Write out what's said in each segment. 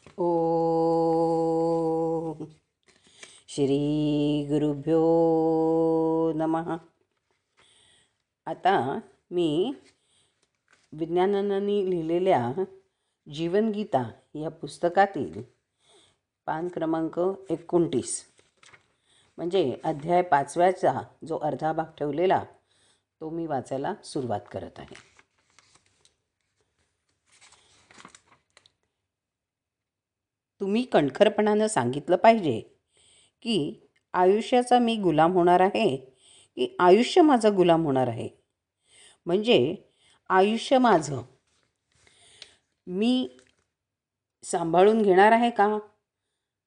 ओम श्री गुरुभ्यो नमः. आता मी विज्ञाननांनी लिहिलेल्या जीवनगीता या पुस्तकातील पान क्रमांक 29 म्हणजे अध्याय 5व्याचा जो अर्धा भाग ठेवलेला तो मी वाचायला सुरुवात करत आहे. तुम्ही कणखरपणानं सांगितलं पाहिजे की आयुष्याचा मी गुलाम होणार आहे की आयुष्य माझा गुलाम होणार आहे. म्हणजे आयुष्य माझं मी सांभाळून घेणार आहे का,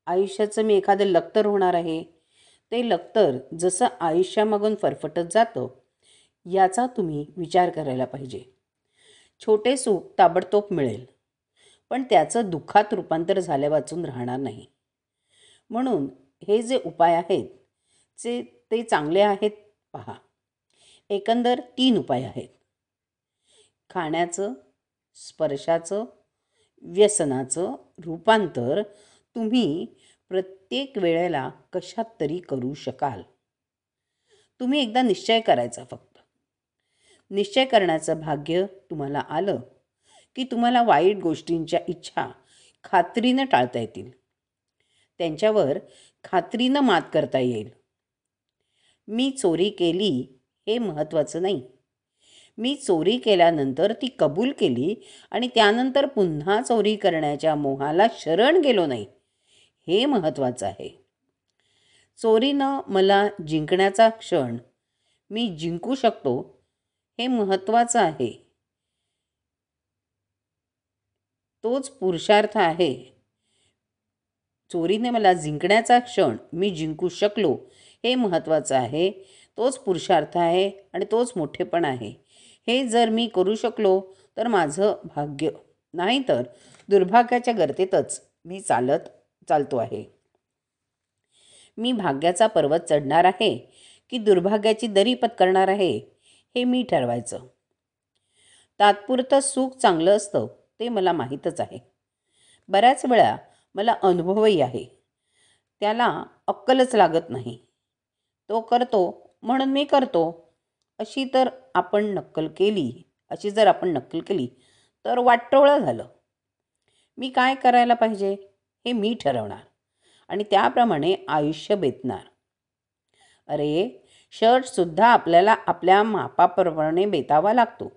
आयुष्याचं मी एखादं लक्तर होणार आहे, ते लक्तर जसं आयुष्यामागून फरफटत जातं याचा तुम्ही विचार करायला पाहिजे. छोटे सुख ताबडतोब मिळेल पण त्याचं दुःखात रूपांतर झाल्या वाचून राहणार नाही. म्हणून हे जे उपाय आहेत ते चांगले आहेत पहा. एकंदर 3 उपाय आहेत. खाण्याचं, स्पर्शाचं, व्यसनाचं रूपांतर तुम्ही प्रत्येक वेळेला कशात तरी करू शकाल. तुम्ही एकदा निश्चय करायचा फक्त. निश्चय करण्याचं भाग्य तुम्हाला आलं की तुम्हाला वाईट गोष्टींच्या इच्छा खात्रीनं टाळता येतील. त्यांच्यावर खात्रीनं मात करता येईल. मी चोरी केली हे महत्त्वाचं नाही. मी चोरी केल्यानंतर ती कबूल केली आणि त्यानंतर पुन्हा चोरी करण्याच्या मोहाला शरण गेलो नाही हे महत्त्वाचं आहे. चोरीनं मला जिंकण्याचा क्षण मी जिंकू शकतो हे महत्त्वाचं आहे. तोच पुरुषार्थ आहे. चोरीने मला जिंकण्याचा क्षण मी जिंकू शकलो हे महत्त्वाचं आहे. तोच पुरुषार्थ आहे आणि तोच मोठेपण आहे. हे जर मी करू शकलो तर माझं भाग्य, नाही तर दुर्भाग्याच्या गर्तेतच मी चालतो आहे. मी भाग्याचा पर्वत चढणार आहे की दुर्भाग्याची दरी पत्करणार आहे हे मी ठरवायचं. तात्पुरतं सुख चांगलं असतं ते मला माहीतच आहे. बऱ्याच वेळा मला अनुभवही आहे. त्याला अक्कलच लागत नाही. तो करतो म्हणून मी करतो अशी जर आपण नक्कल केली तर वाटोळं झालं. मी काय करायला पाहिजे हे मी ठरवणार आणि त्याप्रमाणे आयुष्य बेतणार. अरे, शर्टसुद्धा आपल्याला आपल्या मापाप्रमाणे बेतावा लागतो.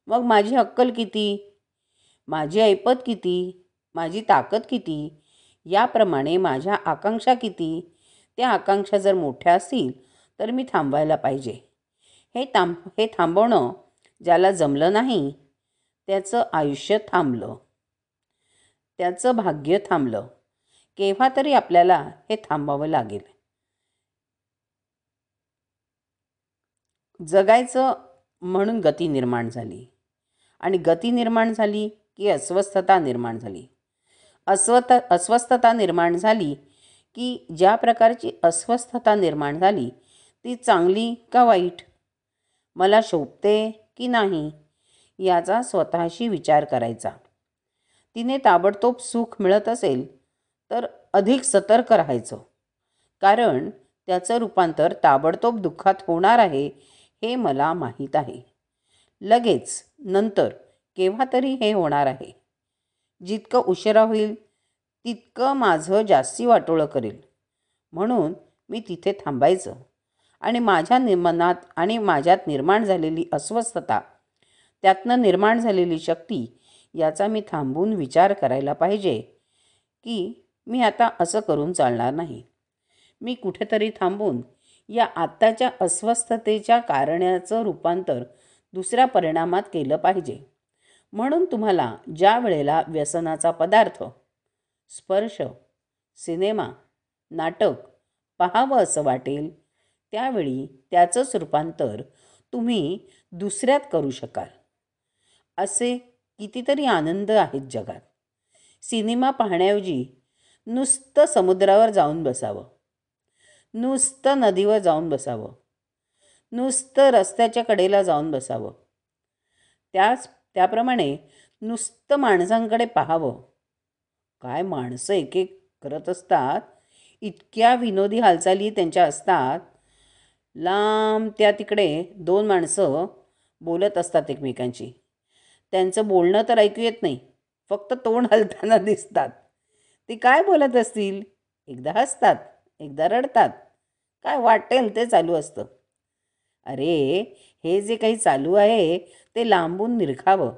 मग माझी अक्कल किती, माझी ऐपत किती, माझी ताकद किती, याप्रमाणे माझ्या आकांक्षा किती. त्या आकांक्षा जर मोठ्या असतील तर मी थांबायला पाहिजे. हे थांबवणं ज्याला जमलं नाही त्याचं आयुष्य थांबलं, त्याचं भाग्य थांबलं. केव्हा तरी आपल्याला हे थांबावं लागेल. जगायचं म्हणून गती निर्माण झाली आणि गती निर्माण झाली की अस्वस्थता निर्माण झाली. अस्वस्थता निर्माण झाली की ज्या प्रकारची अस्वस्थता निर्माण झाली ती चांगली का वाईट, मला शोभते की नाही याचा स्वतःशी विचार करायचा. तिने ताबडतोब सुख मिळत असेल तर अधिक सतर्क राहायचं, कारण त्याचं रूपांतर ताबडतोब दुःखात होणार आहे हे मला माहीत आहे. लगेच, नंतर, केव्हा तरी हे होणार आहे. जितकं उशिरा होईल तितकं माझं जास्ती वाटोळं करेल. म्हणून मी तिथे थांबायचं आणि माझ्या मनात आणि माझ्यात निर्माण झालेली अस्वस्थता, त्यातनं निर्माण झालेली शक्ती याचा मी थांबून विचार करायला पाहिजे की मी आता असं करून चालणार नाही. मी कुठेतरी थांबून या आत्ताच्या अस्वस्थतेच्या कारणाचं रूपांतर दुसऱ्या परिणामात केलं पाहिजे. म्हणून तुम्हाला ज्या वेळेला व्यसनाचा पदार्थ, स्पर्श, सिनेमा, नाटक पाहावं असं वाटेल त्यावेळी त्याचंच रूपांतर तुम्ही दुसऱ्यात करू शकाल. असे कितीतरी आनंद आहेत जगात. सिनेमा पाहण्याऐवजी नुसतं समुद्रावर जाऊन बसावं, नुसतं नदीवर जाऊन बसावं, नुसतं रस्त्याच्या कडेला जाऊन बसावं. त्याप्रमाणे नुसतं माणसांकडे पाहावं, काय माणसं एक एक करत असतात, इतक्या विनोदी हालचाली त्यांच्या असतात. लांब त्या तिकडे दोन माणसं बोलत असतात एकमेकांशी. त्यांचं बोलणं तर ऐकू येत नाही, फक्त तोंड हलताना दिसतात. ते काय बोलत असतील? एकदा हसतात, एकदा रडतात, काय वाटेल ते चालू असतं. अरे, हे जे काही चालू आहे ते लांबून निरखावं.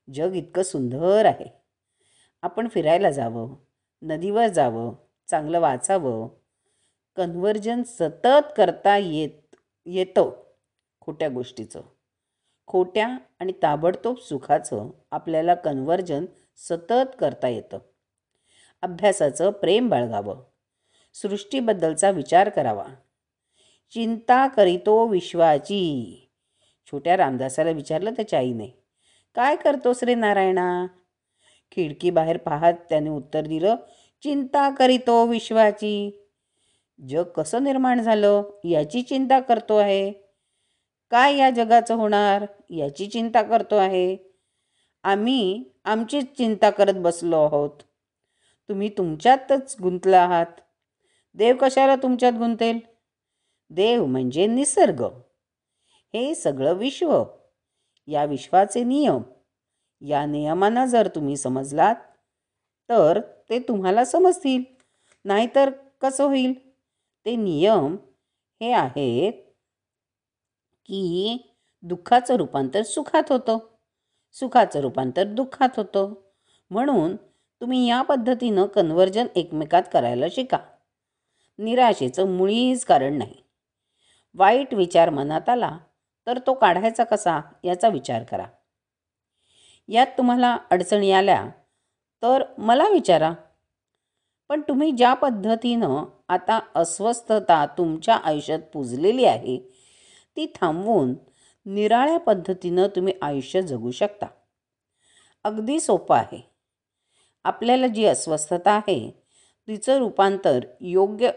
जग इतकं सुंदर आहे. आपण फिरायला जावं, नदीवर जावं, चांगलं वाचावं. कन्व्हर्जन सतत करता येतं खोट्या गोष्टीचं. खोट्या आणि ताबडतोब सुखाचं आपल्याला कन्व्हर्जन सतत करता येतं. अभ्यासाचं प्रेम बाळगावं. सृष्टीबद्दलचा विचार करावा. चिंता करीतो विश्वाची. छोट्या रामदासाला विचारलं त्याच्या आईने, काय करतोस रे नारायणा? खिडकीबाहेर पाहत त्याने उत्तर दिलं, चिंता करीतो विश्वाची. जग कसं निर्माण झालं याची चिंता करतो आहे. काय या जगाचं होणार याची चिंता करतो आहे. आम्ही आमचीच चिंता करत बसलो आहोत. तुम्ही तुमच्यातच गुंतला आहात. देव कशाला तुमच्यात गुंतेल? देव म्हणजे निसर्ग, हे सगळं विश्व, या विश्वाचे नियम. या नियमांना जर तुम्ही समजलात तर ते तुम्हाला समजतील, नाहीतर कसं होईल? ते नियम हे आहेत की दुःखाचं रूपांतर सुखात होतं, सुखाचं रूपांतर दुःखात होतं. म्हणून तुम्ही या पद्धतीनं कन्व्हर्जन एकमेकात करायला शिका. निराशेचं मुळीच कारण नाही. वाईट विचार मनात आला तर तो काढायचा कसा याचा विचार करा. यात तुम्हाला अडचणी आल्या तर मला विचारा. पण तुम्ही ज्या पद्धतीनं आता अस्वस्थता तुमच्या आयुष्यात पुजलेली आहे ती थांबवून निराळ्या पद्धतीनं तुम्ही आयुष्य जगू शकता. अगदी सोपं आहे. आपल्याला जी अस्वस्थता आहे तिचं रूपांतर योग्य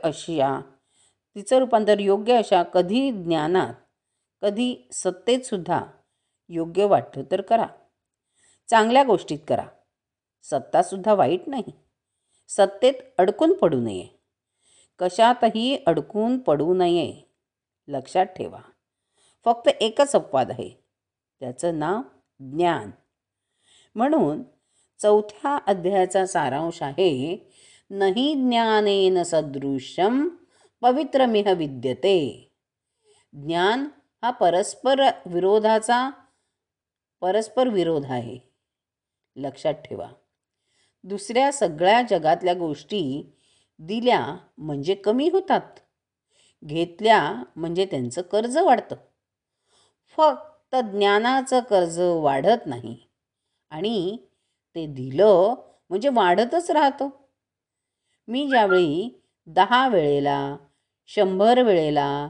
अशा कधी ज्ञानात, कधी सत्तेत सुद्धा योग्य वाटलं तर करा. चांगल्या गोष्टीत करा. सत्तासुद्धा वाईट नाही. सत्तेत अडकून पडू नये. कशातही अडकून पडू नये. लक्षात ठेवा, फक्त एकच अपवाद आहे, त्याचं नाव ज्ञान. म्हणून 4थ्या अध्यायाचा सारांश आहे, नहि ज्ञानेन सदृशं पवित्रमिह विद्यते. ज्ञान हा परस्पर विरोध आहे. लक्षात ठेवा. दुसऱ्या सगळ्या जगातल्या गोष्टी दिल्या म्हणजे कमी होतात, घेतल्या म्हणजे त्यांचं कर्ज वाढतं. फक्त ज्ञानाचं कर्ज वाढत नाही आणि ते दिलं म्हणजे वाढतच राहतं. मी ज्यावेळी 10 वेळेला, 100 वेळेला,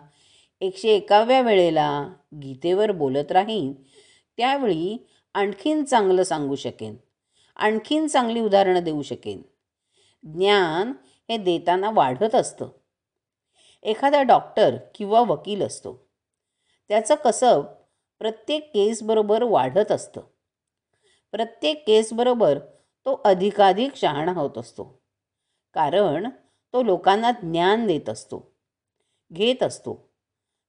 101व्या वेळेला गीतेवर बोलत राहीन त्यावेळी आणखीन चांगलं सांगू शकेन, आणखीन चांगली उदाहरणं देऊ शकेन. ज्ञान हे देताना वाढत असतं. एखादा डॉक्टर किंवा वकील असतो, त्याचं कसब प्रत्येक केसबरोबर वाढत असतं. प्रत्येक केसबरोबर तो अधिकाधिक शहाणा होत असतो, कारण तो लोकांना ज्ञान देत असतो, घेत असतो.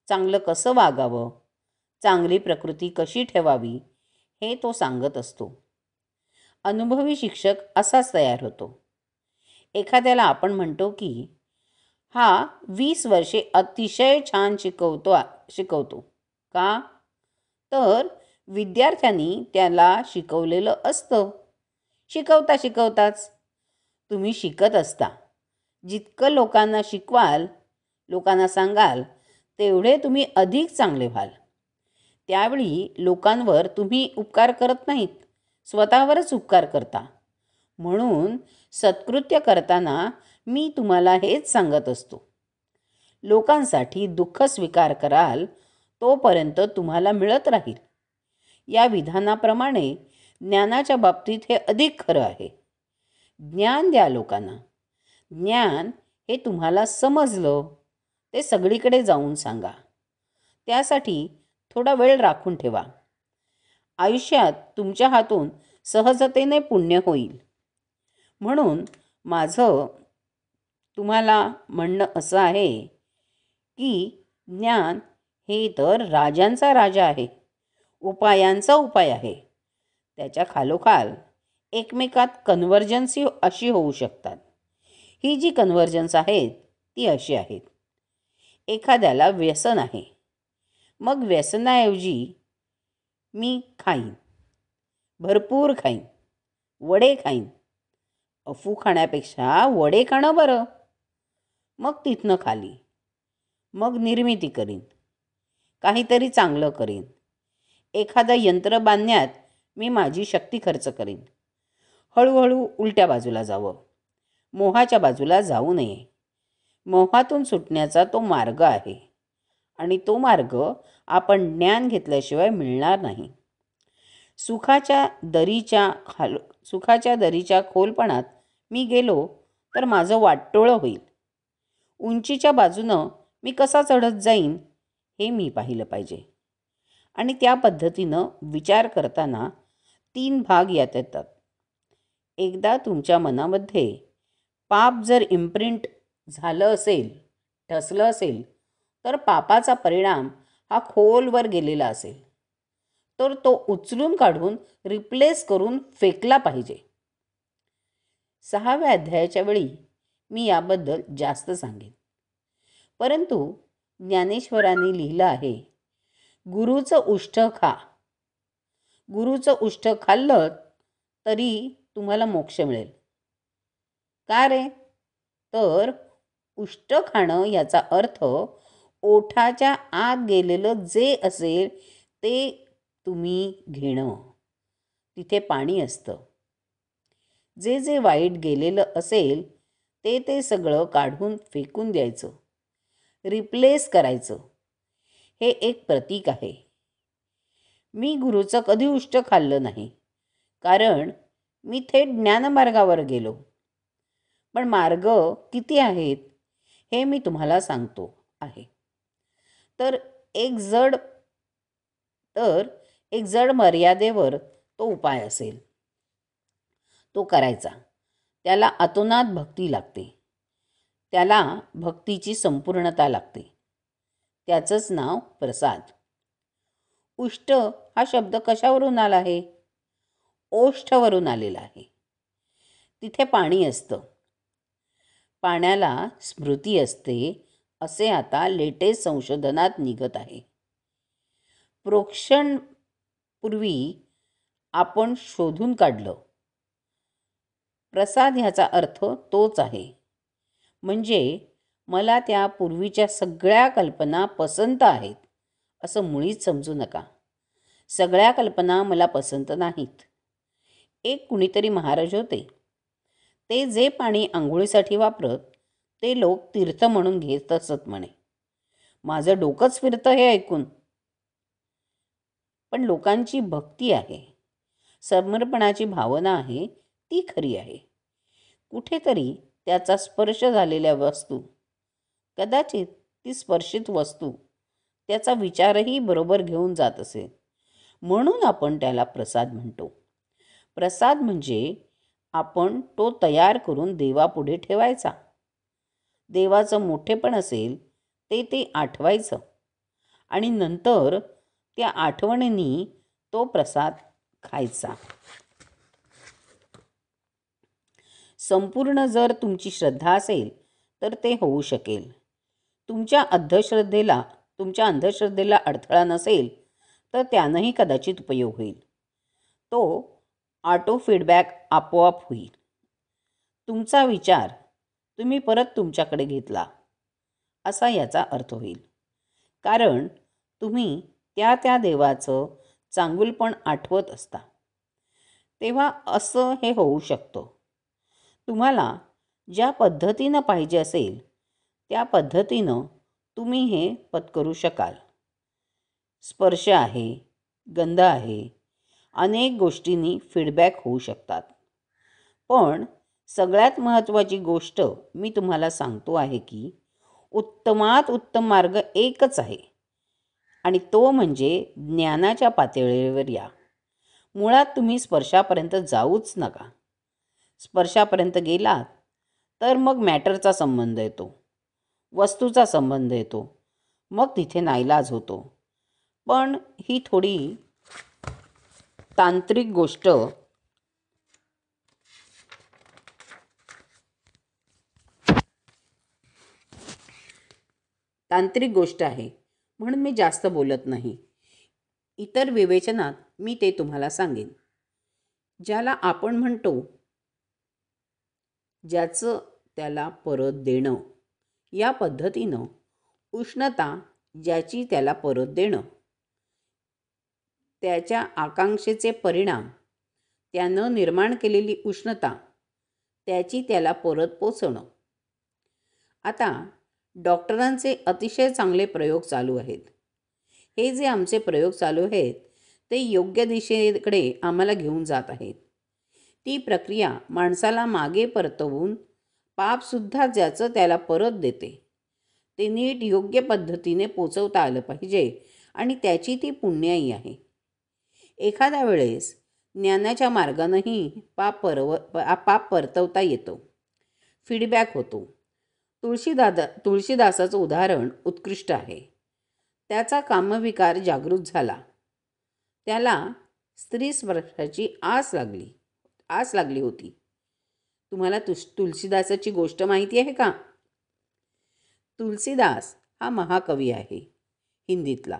चांगलं कसं वागावं, चांगली प्रकृती कशी ठेवावी हे तो सांगत असतो. अनुभवी शिक्षक असाच तयार होतो. एखाद्याला आपण म्हणतो की हा 20 वर्षे अतिशय छान शिकवतो. का? तर विद्यार्थ्यांनी त्याला शिकवलेलं असतं. शिकवताच तुम्ही शिकत असता. जितकं लोकांना शिकवाल, लोकांना सांगाल, तेवढे तुम्ही अधिक चांगले व्हाल. त्यावेळी लोकांवर तुम्ही उपकार करत नाहीत, स्वतःवरच उपकार करता. म्हणून सत्कृत्य करताना मी तुम्हाला हेच सांगत असतो. लोकांसाठी दुःख स्वीकार कराल तोपर्यंत तुम्हाला मिळत राहील. या विधानाप्रमाणे ज्ञानाच्या बाबतीत हे अधिक खरं आहे. ज्ञान द्या लोकांना. ज्ञान हे तुम्हाला समजलं ते सगळीकडे जाऊन सांगा. त्यासाठी थोडा वेळ राखून ठेवा. आयुष्यात तुमच्या हातून सहजतेने पुण्य होईल. म्हणून माझं तुम्हाला म्हणणं असं आहे की ज्ञान हे तर राजांचा राजा आहे, उपायांचा उपाय आहे. त्याच्या खालोखाल एकमेकात कन्व्हर्जन्सी अशी होऊ शकतात. ही जी कन्व्हर्जन्स आहेत ती अशी आहेत. एखाद्याला व्यसन आहे, मग व्यसनाऐवजी मी खाईन, भरपूर खाईन, वडे खाईन. अफू खाण्यापेक्षा वडे खाणं बरं. मग तिथनं खाली, मग निर्मिती करीन, काहीतरी चांगलं करीन. एखादं यंत्र बांधण्यात मी माझी शक्ती खर्च करीन. हळूहळू उलट्या बाजूला जावं, मोहाच्या बाजूला जाऊ नये. मोहातून सुटण्याचा तो मार्ग आहे आणि तो मार्ग आपण ज्ञान घेतल्याशिवाय मिळणार नाही. सुखाच्या दरीच्या खोलपणात मी गेलो तर माझं वाटोळं होईल. उंचीच्या बाजूनं मी कसा चढत जाईन हे मी पाहिलं पाहिजे. आणि त्या पद्धतीनं विचार करताना 3 भाग यात येतात. एकदा तुमच्या मनामध्ये पाप जर इम्प्रिंट झालं असेल, ठसलं असेल, तर पापाचा परिणाम हा खोलवर गेलेला असेल, तर तो उचलून काढून रिप्लेस करून फेकला पाहिजे. 6व्या अध्यायाच्या वेळी मी याबद्दल जास्त सांगेन. परंतु ज्ञानेश्वरांनी लिहिलं आहे, गुरुचं उष्ट खा. गुरुचं उष्ट खाल्लं तरी तुम्हाला मोक्ष मिळेल. का रे? तर उष्ट खाणं याचा अर्थ ओठाच्या आत गेलेलं जे असेल ते तुम्ही घेणं. तिथे पाणी असतं. जे जे वाईट गेलेलं असेल ते सगळं काढून फेकून द्यायचं, रिप्लेस करायचं. हे एक प्रतीक आहे. मी गुरुचं कधी उष्ट खाल्लं नाही, कारण मी थेट ज्ञानमार्गावर गेलो. पण मार्ग किती आहेत हे मी तुम्हाला सांगतो आहे. तर एक जड मर्यादेवर तो उपाय असेल, तो करायचा. त्याला अतोनात भक्ती लागते, त्याला भक्तीची संपूर्णता लागते. त्याचंच नाव प्रसाद. उष्ट हा शब्द कशावरून आला आहे? ओष्ठवरून आलेला आहे. तिथे पाणी असतं. पाण्याला स्मृती असते असे आता लेटेस्ट संशोधनात निघत आहे. प्रोक्षण पूर्वी आपण शोधून काढलं. प्रसाद ह्याचा अर्थ तोच आहे. म्हणजे मला त्या पूर्वीच्या सगळ्या कल्पना पसंत आहेत असं मुळीच समजू नका. सगळ्या कल्पना मला पसंत नाहीत. एक कुणीतरी महाराज होते. ते जे पाणी आंघोळीसाठी वापरत ते लोक तीर्थ म्हणून घेत असत म्हणे. माझं डोकंच फिरतं हे ऐकून. पण लोकांची भक्ती आहे, समर्पणाची भावना आहे, ती खरी आहे. कुठेतरी त्याचा स्पर्श झालेल्या वस्तू, कदाचित ती स्पर्शित वस्तू त्याचा विचारही बरोबर घेऊन जात असेल. म्हणून आपण त्याला प्रसाद म्हणतो. प्रसाद म्हणजे आपण तो तयार करून देवापुढे ठेवायचा. देवाचं मोठेपण असेल ते आठवायचं आणि नंतर त्या आठवणींनी तो प्रसाद खायचा. संपूर्ण जर तुमची श्रद्धा असेल तर ते होऊ शकेल. तुमच्या अंधश्रद्धेला अडथळा नसेल तर त्यानंही कदाचित उपयोग होईल. तो ऑटो फीडबॅक आपोआप होईल. तुमचा विचार तुम्ही परत तुमच्याकडे घेतला असा याचा अर्थ होईल. कारण तुम्ही त्या देवाचं चांगुलपण आठवत असता. तेव्हा असं हे होऊ शकतं. तुम्हाला ज्या पद्धतीनं पाहिजे असेल त्या पद्धतीनं तुम्ही हे पत्करू शकाल. स्पर्श आहे, गंध आहे, अनेक गोष्टींनी फीडबॅक होऊ शकतात. पण सगळ्यात महत्त्वाची गोष्ट मी तुम्हाला सांगतो आहे की उत्तमात उत्तम मार्ग एकच आहे आणि तो म्हणजे ज्ञानाच्या पातळीवर या. मुळात तुम्ही स्पर्शापर्यंत जाऊच नका. स्पर्शापर्यंत गेलात तर मग मॅटरचा संबंध येतो, वस्तूचा संबंध येतो, मग तिथे नाईलाज होतो. पण ही थोडी तांत्रिक गोष्ट आहे, म्हणून मी जास्त बोलत नाही. इतर विवेचनात मी ते तुम्हाला सांगेन. ज्याला आपण म्हणतो ज्याचं त्याला परत देणं, या पद्धतीनं उष्णता ज्याची त्याला परत देणं, त्याच्या आकांक्षेचे परिणाम, त्यानं निर्माण केलेली उष्णता त्याची त्याला परत पोचवणं. आता डॉक्टरांचे अतिशय चांगले प्रयोग चालू आहेत. हे जे आमचे प्रयोग चालू आहेत ते योग्य दिशेकडे आम्हाला घेऊन जात आहेत. ती प्रक्रिया माणसाला मागे परतवून पापसुद्धा ज्याचं त्याला परत देते. ते नीट योग्य पद्धतीने पोचवता आलं पाहिजे आणि त्याची ती पुण्याई आहे. एखाद्या वेळेस ज्ञानाच्या मार्गानंही पाप परतवता येतो, फीडबॅक होतो. तुळशीदासाचं उदाहरण उत्कृष्ट आहे. त्याचा कामविकार जागृत झाला. त्याला स्त्री स्पर्शाची आस लागली होती. तुम्हाला तुलसीदासाची गोष्ट माहिती आहे का? तुलसीदास हा महाकवी आहे हिंदीतला.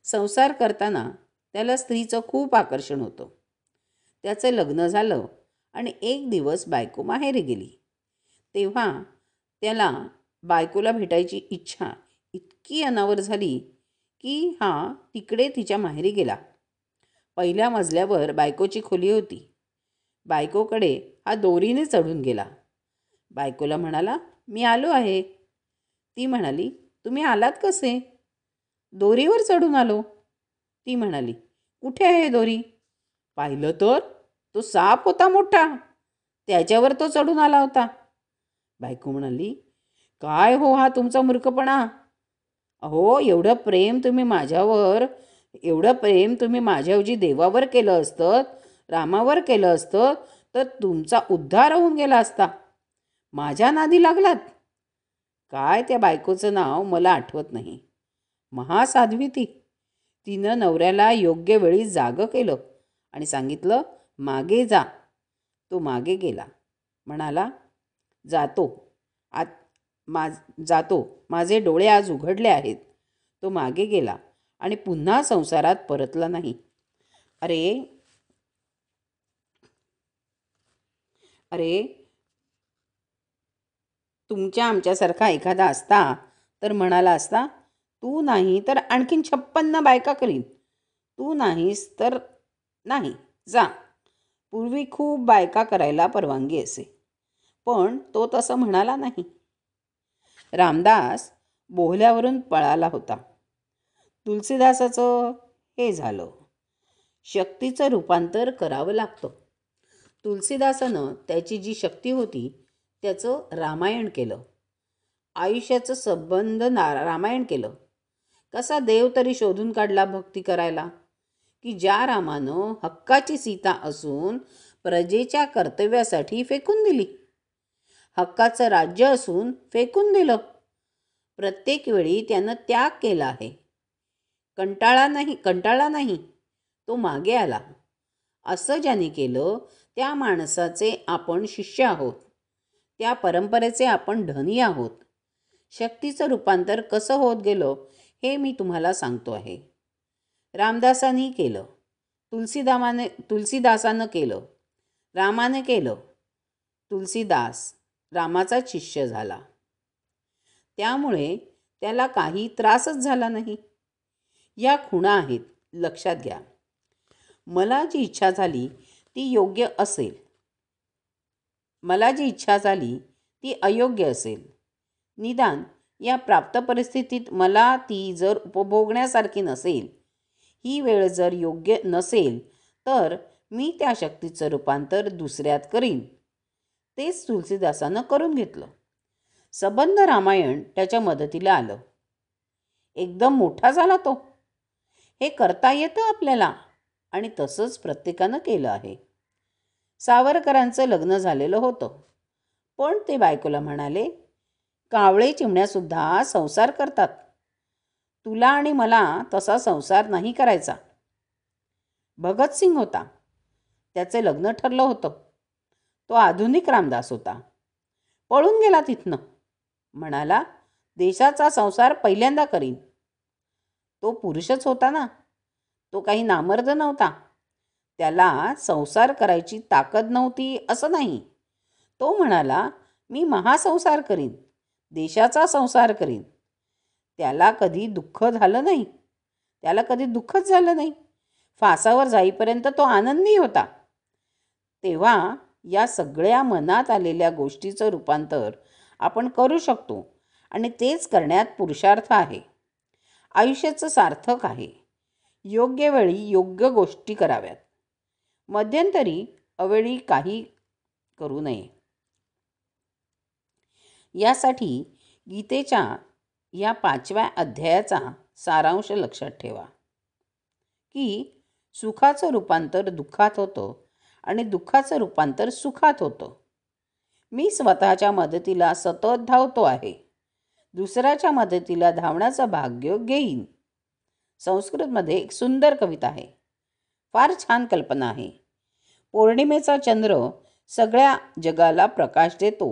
संसार करताना त्याला स्त्रीचं खूप आकर्षण होतं. त्याचं लग्न झालं आणि एक दिवस बायको माहेरी गेली. तेव्हा त्याला बायकोला भेटायची इच्छा इतकी अनावर झाली की हा तिकडे तिच्या माहेरी गेला. पहिल्या मजल्यावर बायकोची खोली होती. बायकोकडे हा दोरीने चढून गेला. बायकोला म्हणाला, मी आलो आहे. ती म्हणाली, तुम्ही आलात कसे? दोरीवर चढून आलो. ती म्हणाली, कुठे आहे दोरी? पाहिलं तर तो साप होता मोठा, त्याच्यावर तो चढून आला होता. बायको म्हणाली, काय हो हा तुमचा मूर्खपणा? अहो एवढं प्रेम तुम्ही माझ्याऐवजी देवावर केलं असतं, रामावर केलं असतं तर तुमचा उद्धार होऊन गेला असता. माझ्या नादी लागलात. काय त्या बायकोचं नाव मला आठवत नाही. महासाध्वी ती. तिनं नवऱ्याला योग्य वेळी जागं केलं आणि सांगितलं, मागे जा. तो मागे गेला. म्हणाला, जातो, माझे डोळे आज उघडले आहेत. तो मागे गेला आणि पुन्हा संसारात परतला नाही. अरे तुमच्या आमच्यासारखा एखादा असता तर म्हणाला असता, तू नाही तर आणखीन 56 बायका करीन. तू नाहीस तर नाही, जा. पूर्वी खूप बायका करायला परवानगी असे, पण तो तसं म्हणाला नाही. रामदास बोहल्यावरून पळाला होता. तुलसीदासाचं हे झालं. शक्तीचं रूपांतर करावं लागतं. तुलसीदासानं त्याची जी शक्ती होती त्याचं रामायण केलं. आयुष्याचं संबंध रामायण केलं. कसा देव तरी शोधून काढला भक्ती करायला, की ज्या रामानं हक्काची सीता असून प्रजेच्या कर्तव्यासाठी फेकून दिली. हक्काचं राज्य असून फेकून दिलं. प्रत्येक वेळी त्यानं त्याग केला आहे. कंटाळा नाही, तो मागे आला. असं ज्याने केलं त्या माणसाचे आपण शिष्य आहोत. त्या परंपरेचे आपण धनी आहोत. शक्तीचं रूपांतर कसं होत गेलं हे मी तुम्हाला सांगतो आहे. रामदासांनी केलं, तुलसीदासानं केलं, रामाने केलं. तुलसीदास रामाचा शिष्य झाला. त्यामुळे त्याला काही त्रासच झाला नाही. या खुणा आहेत, लक्षात घ्या. मला जी इच्छा झाली ती योग्य असेल, मला जी इच्छा झाली ती अयोग्य असेल. निदान या प्राप्त परिस्थितीत मला ती जर उपभोगण्यासारखी नसेल, ही वेळ जर योग्य नसेल, तर मी त्या शक्तीचं रूपांतर दुसऱ्यात करीन. तेच तुलसीदासानं करून घेतलं. सबंध रामायण त्याच्या मदतीला आलं. एकदम मोठा झाला तो. हे करता येतं आपल्याला आणि तसंच प्रत्येकानं केलं आहे. सावरकरांचं लग्न झालेलं होतं, पण ते बायकोला म्हणाले, कावळे चिमण्यासुद्धा संसार करतात. तुला आणि मला तसा संसार नाही करायचा. भगतसिंग होता. त्याचे लग्न ठरलं होतं. तो आधुनिक रामदास होता. पळून गेला तिथनं. म्हणाला, देशाचा संसार पहिल्यांदा करीन. तो पुरुषच होता ना. तो काही नामर्द नव्हता. त्याला संसार करायची ताकद नव्हती असं नाही. तो म्हणाला, मी महासंसार करीन, देशाचा संसार करीन. त्याला कधी दुःख झालं नाही. त्याला कधी दुःखच झालं नाही. फासावर जाईपर्यंत तो आनंदी होता. तेव्हा या सगळ्या मनात आलेल्या गोष्टीचं रूपांतर आपण करू शकतो आणि तेच करण्यात पुरुषार्थ आहे. आयुष्याचं सार्थक आहे. योग्य वेळी योग्य गोष्टी कराव्यात. मध्यंतरी अवेळी काही करू नये. यासाठी गीतेच्या या 5व्या अध्यायाचा सारांश लक्षात ठेवा की सुखाचं रूपांतर दुःखात होतं आणि दुःखाचं रूपांतर सुखात होतं. मी स्वतःच्या मदतीला सतत धावतो आहे. दुसऱ्याच्या मदतीला धावण्याचं भाग्य घेईन. संस्कृतमध्ये एक सुंदर कविता आहे. फार छान कल्पना आहे. पौर्णिमेचा चंद्र सगळ्या जगाला प्रकाश देतो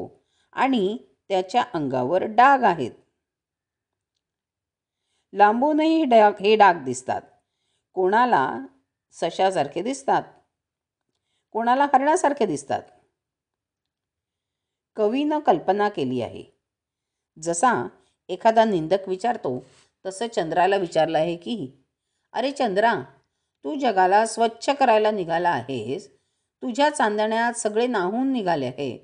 आणि त्याच्या अंगावर डाग आहेत. लांबूनही हे डाग दिसतात. कोणाला सशासारखे दिसतात, कोणाला हरणासारखे दिसतात. कवीनं कल्पना केली आहे. जसा एखादा निंदक विचारतो तसं चंद्राला विचारलं आहे की, अरे चंद्रा, तू जगाला स्वच्छ करायला निघाला आहेस. तुझ्या चांदण्यात सगळे नाहून निघाले आहे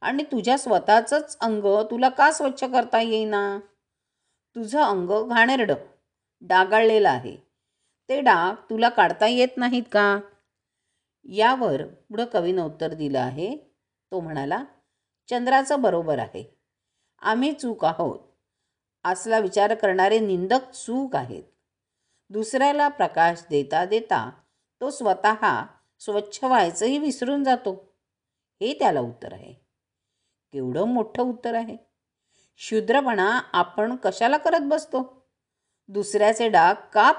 आणि तुझ्या स्वतःचंच अंग तुला का स्वच्छ करता येईना? तुझं अंग घाणेरडं, डागाळलेलं आहे. ते डाग तुला काढता येत नाहीत का? यावर पुढं कवीनं उत्तर दिलं आहे. तो म्हणाला, चंद्राचं बरोबर आहे. आम्ही चूक आहोत. असला विचार करणारे निंदक चूक आहेत. दुसऱ्याला प्रकाश देता देता तो स्वतः स्वच्छ व्हायचंही विसरून जातो. हे त्याला उत्तर आहे. केवढं मोठं उत्तर आहे. शूद्रपणा आपण कशाला करत बसतो? दुसऱ्याचे डाग का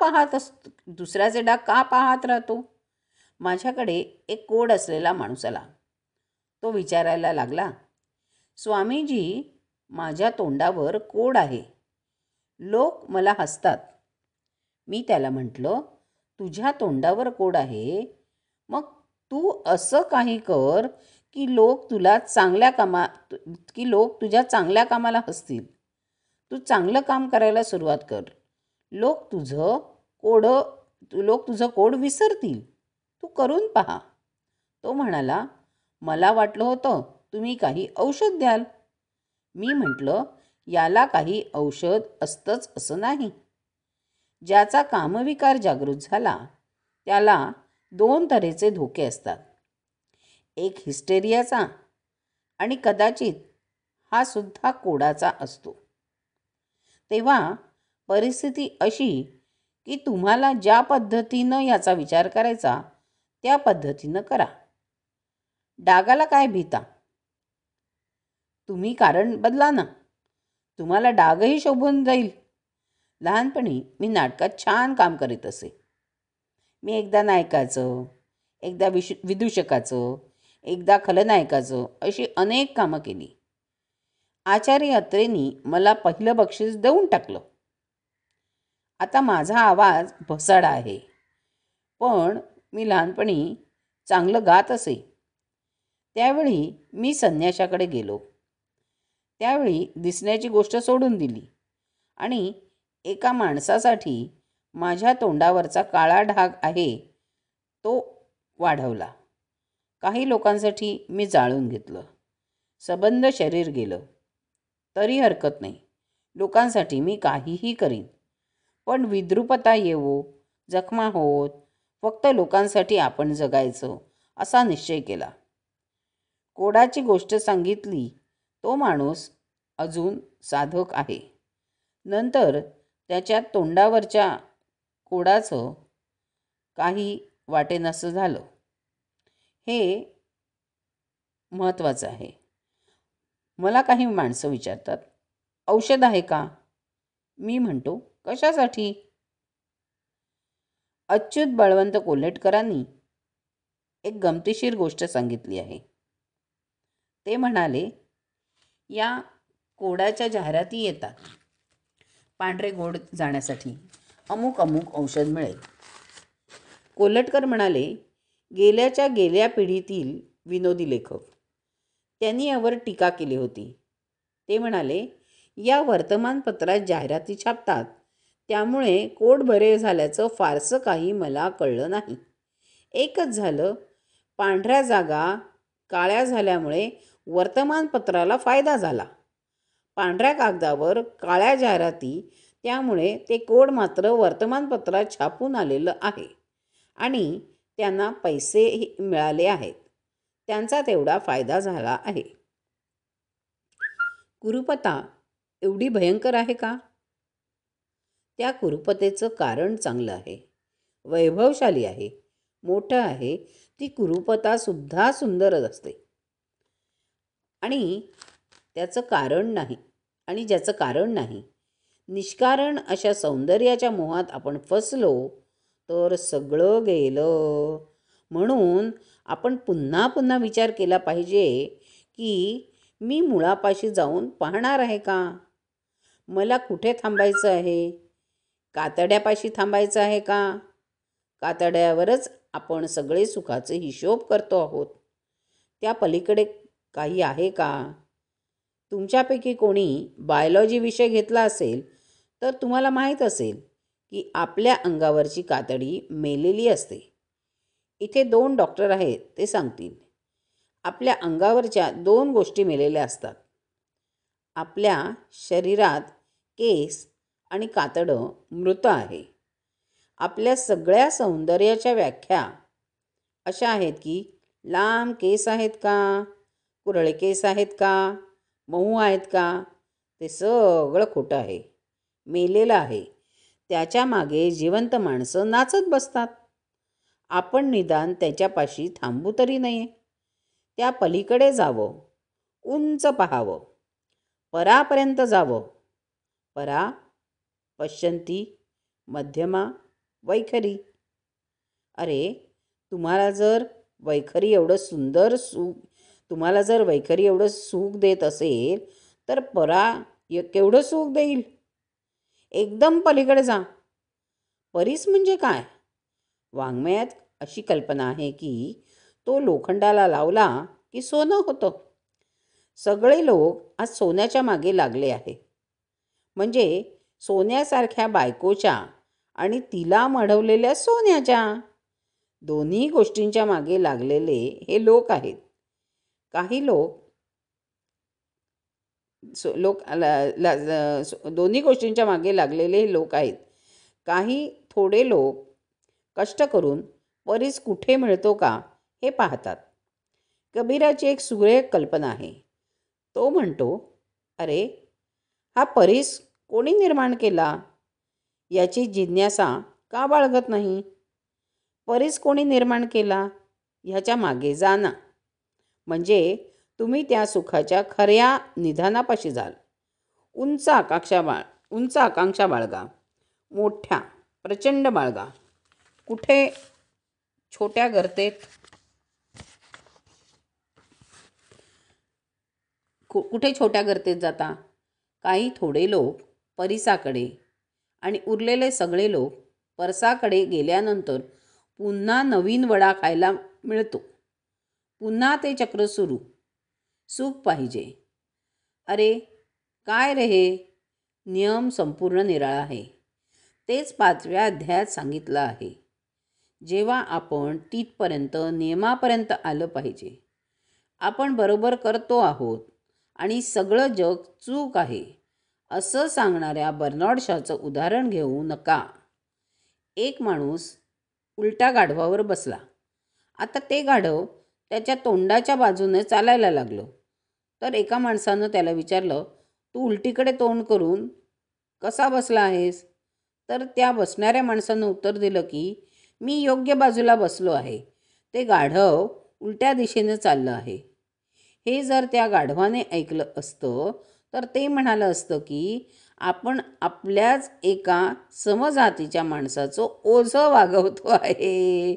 पाहत राहतो? माझ्याकडे एक कोड असलेला माणूस आला. तो विचारायला लागला, स्वामीजी, माझ्या तोंडावर कोड आहे. लोक मला हसतात. मी त्याला म्हटलं, तुझ्या तोंडावर कोड आहे, मग तू असं काही कर की लोक तुझ्या चांगल्या कामाला हसतील. तू चांगलं काम करायला सुरुवात कर. लोक तुझं कोड विसरतील. तू करून पहा. तो म्हणाला, मला वाटलं होतं तुम्ही काही औषध द्याल. मी म्हटलं, याला काही औषध असतंच असं नाही. ज्याचा कामविकार जागृत झाला त्याला 2 तऱ्हेचे धोके असतात. एक हिस्टेरियाचा आणि कदाचित हा सुद्धा कोडाचा असतो. तेव्हा परिस्थिती अशी की तुम्हाला ज्या पद्धतीनं याचा विचार करायचा त्या पद्धतीनं करा. डागाला काय भीता? तुम्ही कारण बदला ना. तुम्हाला डागही शोभून जाईल. लहानपणी मी नाटकात छान काम करीत असे. मी एकदा नायकाचं, एकदा विदूषकाचं, एकदा खलनायकाचं अशी अनेक कामं केली. आचार्य अत्रेंनी मला पहिलं बक्षीस देऊन टाकलं. आता माझा आवाज भसाडा आहे, पण मी लहानपणी चांगलं गात असे. त्यावेळी मी संन्याशाकडे गेलो. त्यावेळी दिसण्याची गोष्ट सोडून दिली आणि एका माणसासाठी माझ्या तोंडावरचा काळा डाग आहे तो वाढवला. काही लोकांसाठी मी जाळून घेतलं. सबंध शरीर गेलं तरी हरकत नाही. लोकांसाठी मी काहीही करीन. पण विद्रूपता येवो, जखमा होत, फक्त लोकांसाठी आपण जगायचं असा निश्चय केला. कोडाची गोष्ट सांगितली. तो माणूस अजून साधक आहे. नंतर त्याच्या तोंडावरच्या कोडाचं काही वाटेनासं झालं. हे महत्त्वाचं आहे. मला काही माणसं विचारतात, औषध आहे का? मी म्हणतो, कशासाठी? अच्युत बळवंत कोल्हटकरांनी एक गमतीशीर गोष्ट सांगितली आहे. ते म्हणाले, या कोडाच्या जाहिराती येतात पांढरे गोड जाण्यासाठी, अमुक अमुक औषध मिळेल. कोल्हटकर म्हणाले, गेल्या पिढीतील विनोदी लेखक त्यांनी यावर टीका केली होती. ते म्हणाले, या वर्तमानपत्रात जाहिराती छापतात, त्यामुळे कोड बरे झाल्याचं फारसं काही मला कळलं नाही. एकच झालं, पांढऱ्या जागा काळ्या झाल्यामुळे वर्तमानपत्राला फायदा झाला. पांढऱ्या कागदावर काळ्या जाहिराती, त्यामुळे ते कोड मात्र वर्तमानपत्रात छापून आलेलं आहे आणि त्यांना पैसेही मिळाले आहेत. त्यांचा तेवढा फायदा झाला आहे. कुरूपता एवढी भयंकर आहे का? त्या कुरूपतेचं कारण चांगलं आहे, वैभवशाली आहे, मोठं आहे. ती कुरूपतासुद्धा सुंदरच असते आणि त्याचं कारण नाही आणि ज्याचं कारण नाही, निष्कारण अशा सौंदर्याच्या मोहात आपण फसलो तर सगळं गेलं. म्हणून आपण पुन्हा पुन्हा विचार केला पाहिजे की मी मुळापाशी जाऊन पाहणार आहे का? मला कुठे थांबायचं आहे? कातड्यापाशी थांबायचं आहे का? कातड्यावरच आपण सगळे सुखाचे हिशोब करतो आहोत. त्या पलीकडे काही आहे का? तुमच्यापैकी कोणी बायोलॉजी विषय घेतला असेल तर तुम्हाला माहीत असेल की आपल्या अंगावरची कातडी मेलेली असते. इथे 2 डॉक्टर आहेत, ते सांगतील. आपल्या अंगावरच्या 2 गोष्टी मेलेल्या असतात. आपल्या शरीरात केस आणि कातडं मृत आहे. आपल्या सगळ्या सौंदर्याच्या व्याख्या अशा आहेत की लांब केस आहेत का, कुरळे केस आहेत का, मऊ आहेत का? ते सगळं खोटं आहे, मेलेलं आहे. त्याच्या मागे जिवंत माणसं नाचत बसतात. आपण निदान त्याच्यापाशी थांबू तरी नये. त्या पलीकडे जावं, उंच पाहावं, परापर्यंत जावं. परा, पश्यन्ती, मध्यमा, वैखरी. अरे, तुम्हाला जर वैखरी एवढं सुख देत असेल तर परा केवढं सुख देईल? एकदम पलीकडे जा. परीस म्हणजे काय? वाङ्मयात अशी कल्पना आहे की तो लोखंडाला लावला की सोनं होतं. सगळे लोक आज सोन्याच्या मागे लागले आहे. म्हणजे सोन्यासारख्या बायकोच्या आणि तिला मढवलेल्या सोन्याच्या, दोन्ही गोष्टींच्या मागे लागलेले हे लोक आहेत. काही दोन्ही गोष्टींच्या मागे लागलेले हे लोक आहेत. काही थोडे लोक कष्ट करून परीस कुठे मिळतो का हे पाहतात. कबीराची एक सुरेख कल्पना आहे. तो म्हणतो, अरे, हा परीस कोणी निर्माण केला याची जिज्ञासा का बाळगत नाही? परीस कोणी निर्माण केला ह्याच्या मागे जा ना, म्हणजे तुम्ही त्या सुखाच्या खऱ्या निधानापाशी जाल. उंच आकांक्षा बाळगा, मोठ्या प्रचंड बाळगा. कुठे छोट्या गर्तेत जाता? काही थोडे लोक परिसाकडे आणि उरलेले सगळे लोक परसाकडे गेल्यानंतर पुन्हा नवीन वडा खायला मिळतो. पुन्हा ते चक्र सुरू. सुख पाहिजे. अरे काय रे हे? नियम संपूर्ण निराळा आहे. तेच 5व्या अध्यायात सांगितलं आहे. जेव्हा आपण तिथपर्यंत नियमापर्यंत आलं पाहिजे. आपण बरोबर करतो आहोत आणि सगळं जग चूक आहे असं सांगणाऱ्या बर्नार्ड शॉचं उदाहरण घेऊ नका. एक माणूस उलटा गाढवावर बसला. आता ते गाढव त्याच्या तोंडाच्या बाजूने चालायला लागलं. तर एका माणसानं त्याला विचारलं, तू उलटीकडे तोंड करून कसा बसला आहेस? तर त्या बसणाऱ्या माणसानं उत्तर दिलं की मी योग्य बाजूला बसलो आहे. ते गाढव उलट्या दिशेने चाललं आहे. हे जर त्या गाढवाने ऐकलं असतं तर ते म्हणालं असतं की आपण आपल्याच एका समजातीच्या माणसाचं ओझं वागवतो आहे.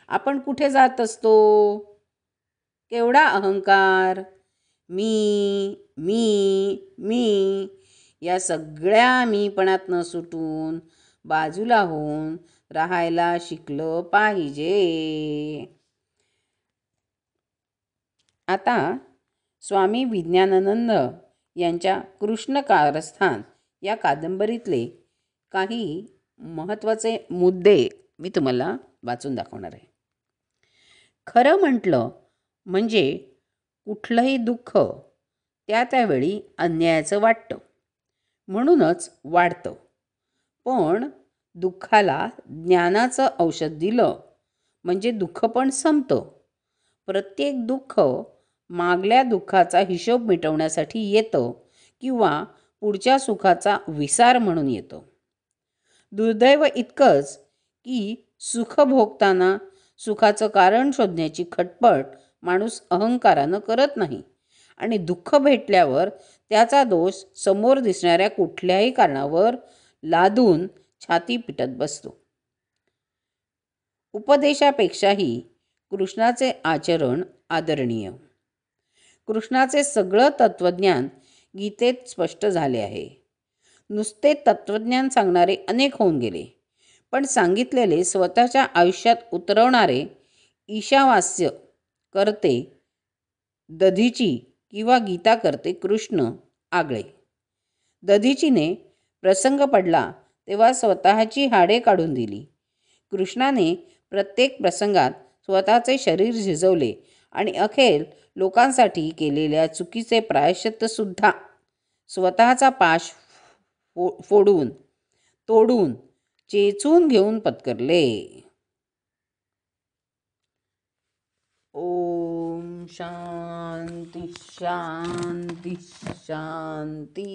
आपण कुठे जात असतो? केवढा अहंकार! मी मी मी या सगळ्या मीपणातनं सुटून बाजूला होऊन राहायला शिकलं पाहिजे. आता स्वामी विज्ञानानंद यांच्या कृष्ण कारस्थान या कादंबरीतले काही महत्त्वाचे मुद्दे मी तुम्हाला वाचून दाखवणार आहे. खरं म्हटलं म्हणजे कुठलंही दुःख त्यावेळी अन्यायाचं वाटतं, म्हणूनच वाढतं. पण दुःखाला ज्ञानाचं औषध दिलं म्हणजे दुःख पण संपतं. प्रत्येक दुःख मागल्या दुःखाचा हिशोब मिटवण्यासाठी येतं किंवा पुढच्या सुखाचा विसार म्हणून येतं. दुर्दैव इतकंच की सुख भोगताना सुखाचं कारण शोधण्याची खटपट माणूस अहंकारानं करत नाही आणि दुःख भेटल्यावर त्याचा दोष समोर दिसणाऱ्या कुठल्याही कारणावर लादून छाती पिटत बसतो. उपदेशापेक्षाही कृष्णाचे आचरण आदरणीय. कृष्णाचे सगळं तत्त्वज्ञान गीतेत स्पष्ट झाले आहे. नुसते तत्त्वज्ञान सांगणारे अनेक होऊन गेले, पण सांगितलेले स्वतःच्या आयुष्यात उतरवणारे ईशावास्य करते दधीची किंवा गीता करते कृष्ण आगळे. दधीचीने प्रसंग पडला तेव्हा स्वतःची हाडे काढून दिली. कृष्णाने प्रत्येक प्रसंगात स्वतःचे शरीर झिजवले आणि अखेर लोकांसाठी केलेल्या चुकीचे प्रायश्चित्तसुद्धा स्वतःचा पाश फोडून तोडून चेचून घेऊन पत्करले. ओम शांती शांती शांती.